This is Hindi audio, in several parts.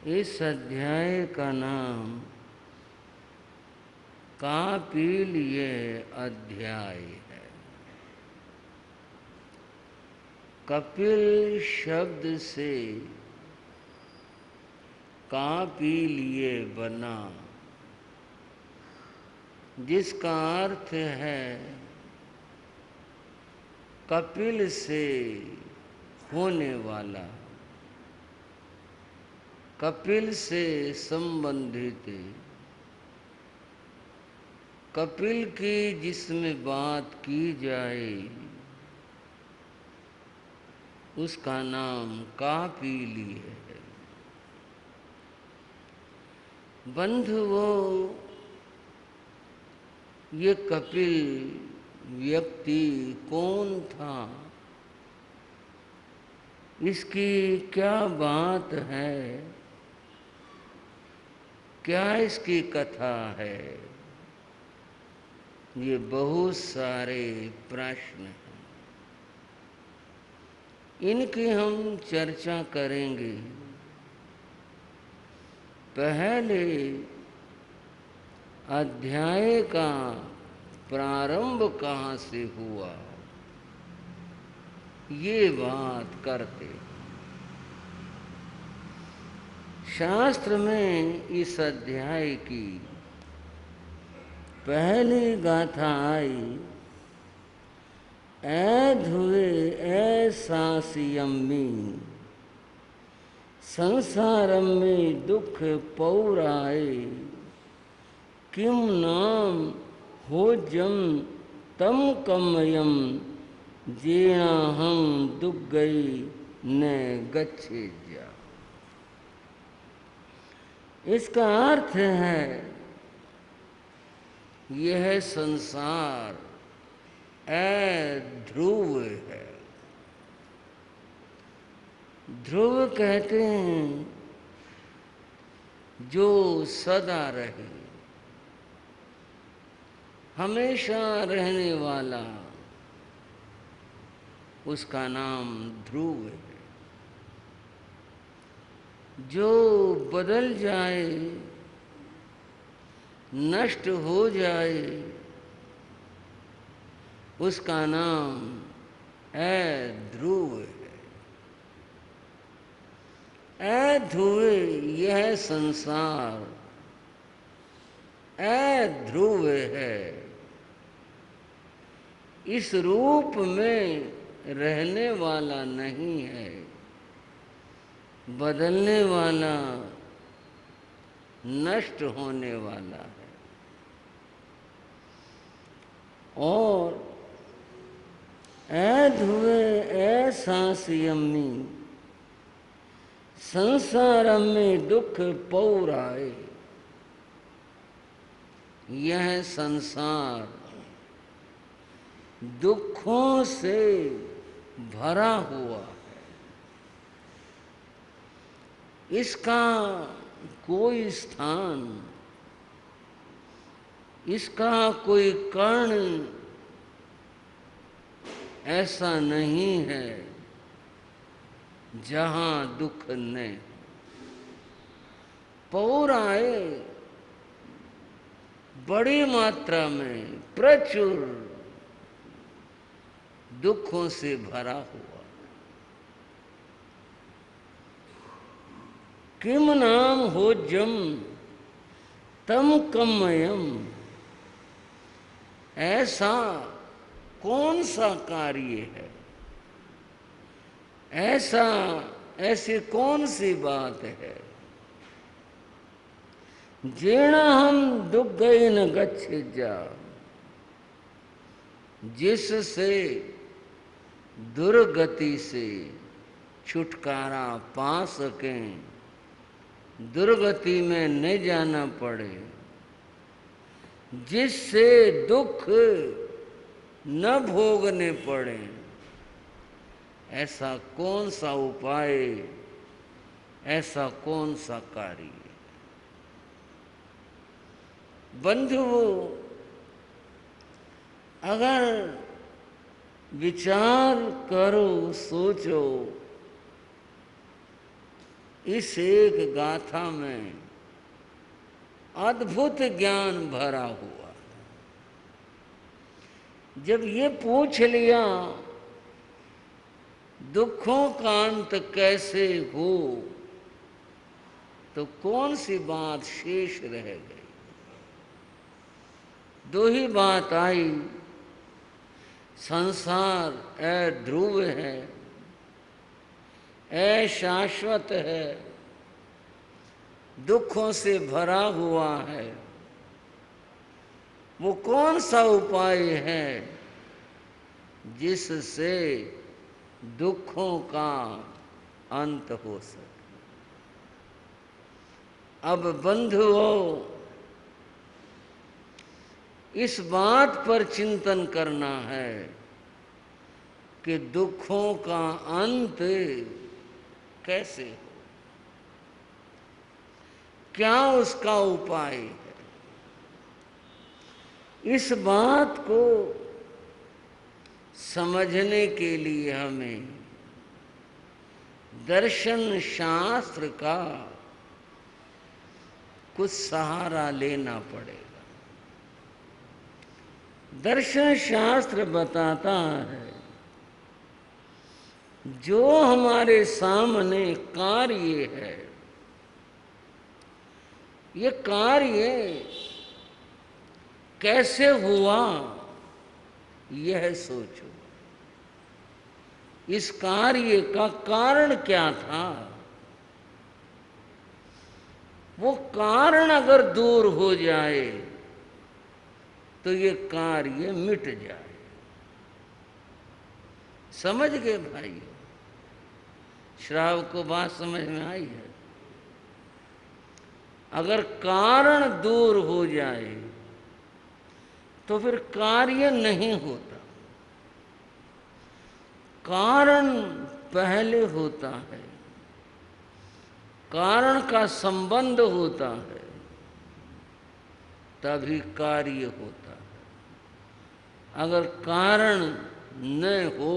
इस अध्याय का नाम कापील्य अध्याय है। कपिल शब्द से कापील्य बना, जिसका अर्थ है कपिल से होने वाला, कपिल से संबंधित, कपिल की जिसमें बात की जाए उसका नाम कापील्य है। बंधुओं, ये कपिल व्यक्ति कौन था, इसकी क्या बात है, क्या इसकी कथा है, ये बहुत सारे प्रश्न हैं। इनकी हम चर्चा करेंगे। पहले अध्याय का प्रारंभ कहाँ से हुआ, ये बात करते। शास्त्र में इस अध्याय की पहली गाथा आई, ऐ धुए ऐ सासियम्मी, संसारम में दुख पौराए, किम नाम होजम तम कमयम, जीणा हम दुग्गई न गच्छे जा। इसका अर्थ है यह संसार ध्रुव है। ध्रुव कहते हैं जो सदा रहे, हमेशा रहने वाला, उसका नाम ध्रुव है। जो बदल जाए, नष्ट हो जाए, उसका नाम ध्रुव है। ध्रुवे यह संसार ध्रुव है, इस रूप में रहने वाला नहीं है, बदलने वाला, नष्ट होने वाला है। और ऐ धुए ऐ सांसियम्मी, संसार में दुख पौराए, यह संसार दुखों से भरा हुआ है। इसका कोई स्थान, इसका कोई कर्ण ऐसा नहीं है जहां दुख न। पौराए बड़ी मात्रा में, प्रचुर दुखों से भरा हुआ। किम नाम हो जम तम कमयम, ऐसा कौन सा कार्य है, ऐसी कौन सी बात है, जीणा हम दुग्गई न गच्छे जा, जिससे दुर्गति से छुटकारा पा सकें, दुर्गति में न जाना पड़े, जिससे दुख न भोगने पड़े, ऐसा कौन सा उपाय, ऐसा कौन सा कार्य। बंधुओं, अगर विचार करो, सोचो, इस एक गाथा में अद्भुत ज्ञान भरा हुआ। जब ये पूछ लिया दुखों का अंत कैसे हो, तो कौन सी बात शेष रह गई? दो ही बात आई, संसार अध्रुव है, अशाश्वत है, दुखों से भरा हुआ है। वो कौन सा उपाय है जिससे दुखों का अंत हो सके? अब बंधुओं, इस बात पर चिंतन करना है कि दुखों का अंत कैसे हो, क्या उसका उपाय है। इस बात को समझने के लिए हमें दर्शन शास्त्र का कुछ सहारा लेना पड़ेगा। दर्शन शास्त्र बताता है जो हमारे सामने कार्य है, ये कार्य कैसे हुआ यह सोचो। इस कार्य का कारण क्या था? वो कारण अगर दूर हो जाए तो ये कार्य मिट जाए। समझ गए भाई? श्रावक को बात समझ में आई है? अगर कारण दूर हो जाए तो फिर कार्य नहीं होता। कारण पहले होता है, कारण का संबंध होता है, तभी कार्य होता है। अगर कारण न हो,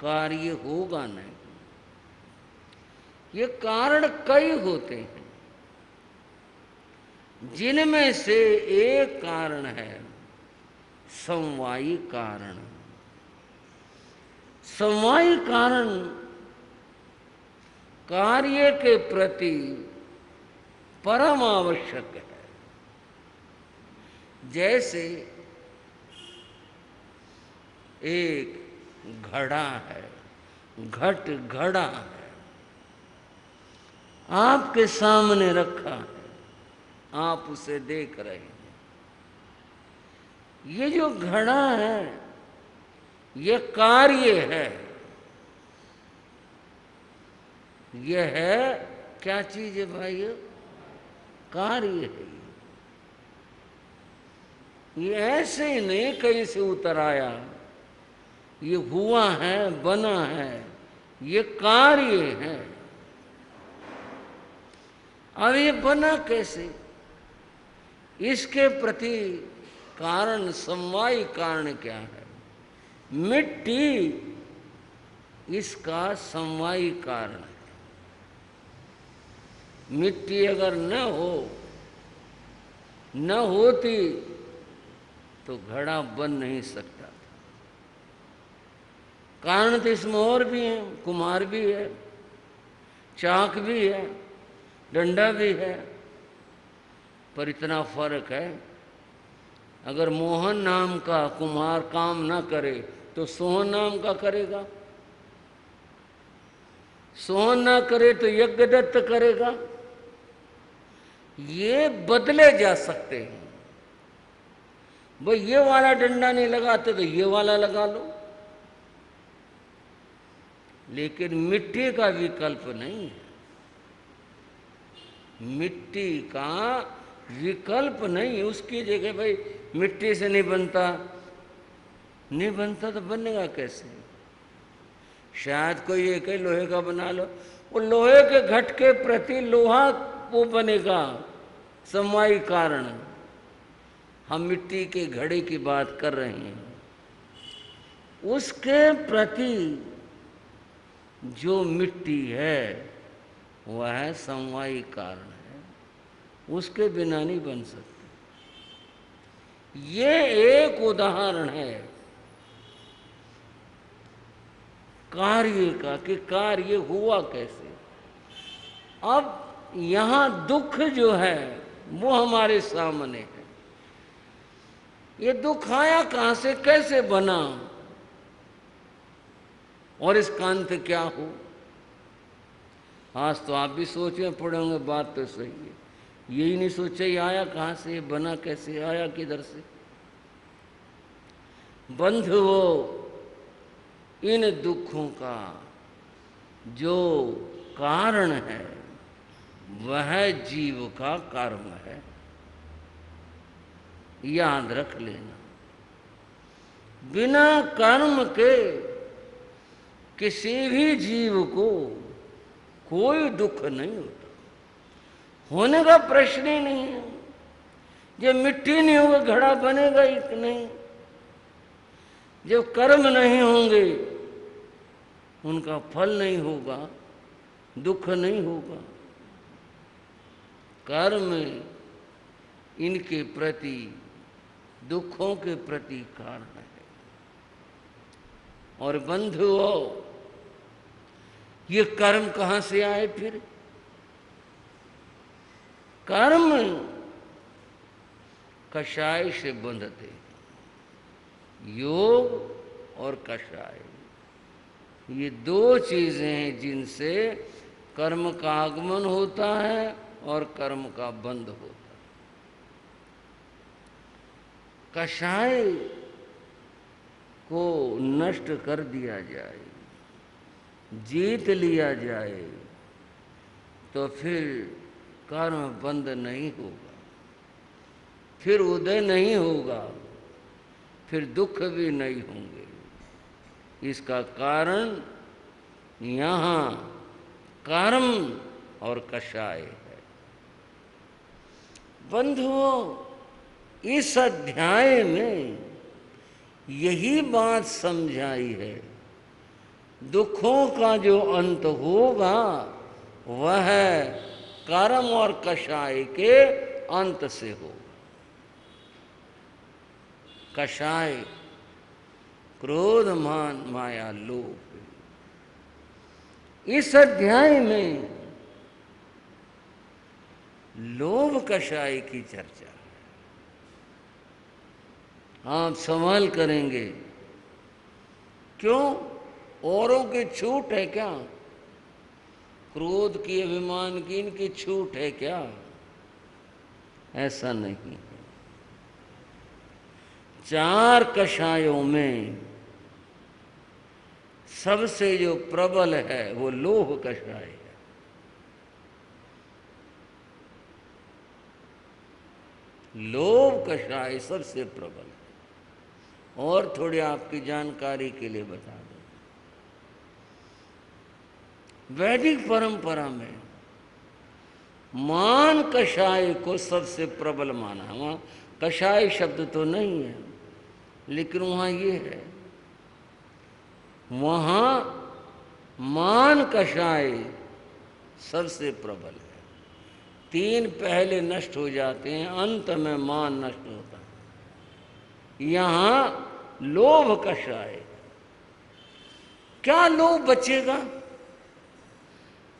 कार्य होगा नहीं। ये कारण कई होते हैं, जिनमें से एक कारण है समवायी कारण। समवायी कारण कार्य के प्रति परम आवश्यक है। जैसे एक घड़ा है, घट घड़ा है, आपके सामने रखा है, आप उसे देख रहे हैं। ये जो घड़ा है ये कार्य है। यह है क्या चीज है भाइयों? कार्य है। ये ऐसे ही नहीं कहीं से उतर आया, ये हुआ है, बना है, ये कार्य है। अब ये बना कैसे? इसके प्रति कारण, समवायी कारण क्या है? मिट्टी इसका समवायी कारण है। मिट्टी अगर न होती तो घड़ा बन नहीं सकता था। कारण तो इसमें और भी है, कुम्हार भी है, चाक भी है, डंडा भी है, पर इतना फर्क है, अगर मोहन नाम का कुम्हार काम ना करे तो सोहन नाम का करेगा, सोहन ना करे तो यज्ञदत्त करेगा। ये बदले जा सकते हैं। भाई ये वाला डंडा नहीं लगाते तो ये वाला लगा लो, लेकिन मिट्टी का विकल्प नहीं है। मिट्टी का विकल्प नहीं, उसकी जगह भाई मिट्टी से नहीं बनता तो बनेगा कैसे? शायद कोई एक ही लोहे का बना लो, वो लोहे के घट के प्रति लोहा वो बनेगा, समवायी कारण। हम मिट्टी के घड़े की बात कर रहे हैं, उसके प्रति जो मिट्टी है वह समवायी कारण है, उसके बिना नहीं बन सकते। ये एक उदाहरण है कार्य का कि कार्य हुआ कैसे। अब यहां दुख जो है वो हमारे सामने है। ये दुख आया कहां से, कैसे बना और इसका अंत क्या हो। आज तो आप भी सोचें पड़े होंगे, बात तो सही है। यही नहीं सोचा ये आया कहां से, बना कैसे, आया किधर से। बंधुओं, इन दुखों का जो कारण है वह जीव का कर्म है, याद रख लेना। बिना कर्म के किसी भी जीव को कोई दुख नहीं होता, होने का प्रश्न ही नहीं है। जब मिट्टी नहीं होगा घड़ा बनेगा ही नहीं, जब कर्म नहीं होंगे उनका फल नहीं होगा, दुख नहीं होगा। कर्म इनके प्रति, दुखों के प्रति कारण है। और बंधुओं, ये कर्म कहां से आए फिर। कर्म कषाय से बंधते, योग और कषाय, ये दो चीजें हैं जिनसे कर्म का आगमन होता है और कर्म का बंध होता है। कषाय को नष्ट कर दिया जाए, जीत लिया जाए, तो फिर कर्म बंध नहीं होगा, फिर उदय नहीं होगा, फिर दुख भी नहीं होंगे। इसका कारण यहाँ कर्म और कषाय है। बंधुओं, इस अध्याय में यही बात समझाई है, दुखों का जो अंत होगा वह कर्म और कषाय के अंत से होगा। कषाय क्रोध, मान, माया, लोभ। इस अध्याय में लोभ कषाय की चर्चा है। आप सवाल करेंगे, क्यों, औरों की छूट है क्या, क्रोध की, अभिमान की, इनकी छूट है क्या। ऐसा नहीं है। चार कषायों में सबसे जो प्रबल है वो लोभ कषाय है। लोभ कषाय सबसे प्रबल है। और थोड़ी आपकी जानकारी के लिए बता दूं, वैदिक परंपरा में मान कषाय को सबसे प्रबल माना। वहां कषाय शब्द तो नहीं है, लेकिन वहां ये है, वहां मान कषाय सबसे प्रबल है। तीन पहले नष्ट हो जाते हैं, अंत में मान नष्ट होता है। यहां लोभ कषाय। क्या लोभ बचेगा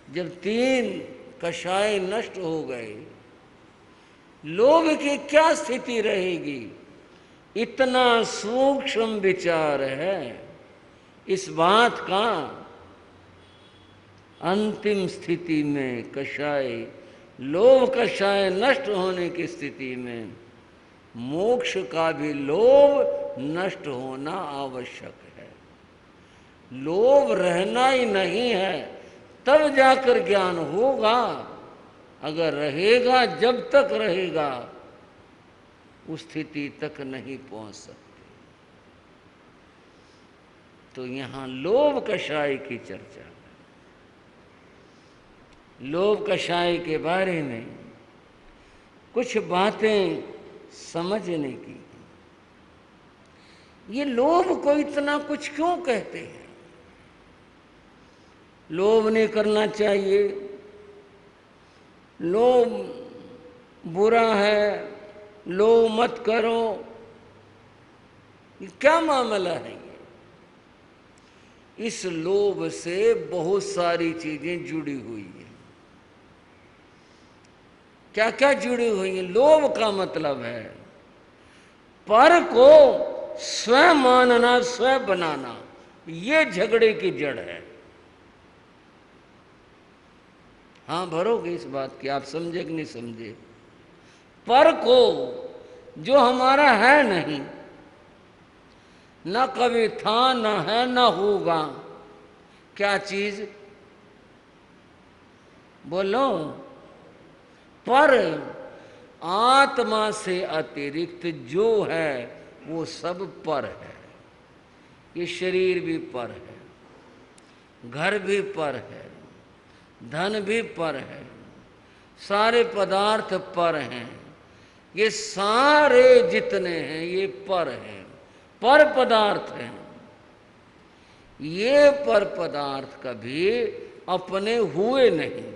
जब तीन कषाय नष्ट हो गए। लोभ की क्या स्थिति रहेगी। इतना सूक्ष्म विचार है इस बात का। अंतिम स्थिति में कषाय, लोभ कषाय नष्ट होने की स्थिति में मोक्ष का भी लोभ नष्ट होना आवश्यक है। लोभ रहना ही नहीं है, तब जाकर ज्ञान होगा। अगर रहेगा, जब तक रहेगा उस स्थिति तक नहीं पहुंच सकते। तो यहां लोभ कषाय की चर्चा है। लोभ कषाय के बारे में कुछ बातें समझने की। ये लोभ को इतना कुछ क्यों कहते हैं। लोभ नहीं करना चाहिए, लोभ बुरा है, लोभ मत करो, ये क्या मामला है? इस लोभ से बहुत सारी चीजें जुड़ी हुई हैं। क्या क्या जुड़ी हुई हैं? लोभ का मतलब है पर को स्वयं मानना, स्वयं बनाना, ये झगड़े की जड़ है। हाँ, भरोगे इस बात की? आप समझे कि नहीं समझे? पर को जो हमारा है नहीं, ना कभी था, ना है, ना होगा, क्या चीज? बोलो। पर आत्मा से अतिरिक्त जो है वो सब पर है। ये शरीर भी पर है, घर भी पर है, धन भी पर है, सारे पदार्थ पर हैं, ये सारे जितने हैं ये पर हैं, पर पदार्थ हैं। ये पर पदार्थ कभी अपने हुए नहीं,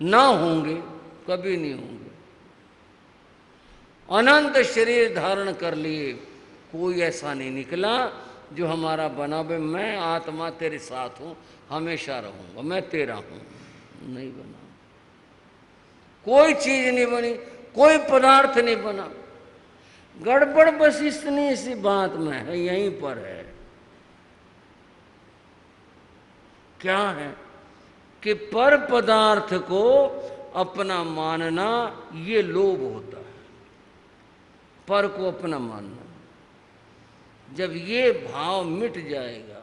ना होंगे, कभी नहीं होंगे। अनंत शरीर धारण कर लिए, कोई ऐसा नहीं निकला जो हमारा बना बे मैं आत्मा तेरे साथ हूं, हमेशा रहूंगा, मैं तेरा हूं। नहीं बना, कोई चीज नहीं बनी, कोई पदार्थ नहीं बना। गड़बड़ बस इतनी सी बात में है, यहीं पर है। क्या है कि पर पदार्थ को अपना मानना, ये लोभ होता है। पर को अपना मानना, जब ये भाव मिट जाएगा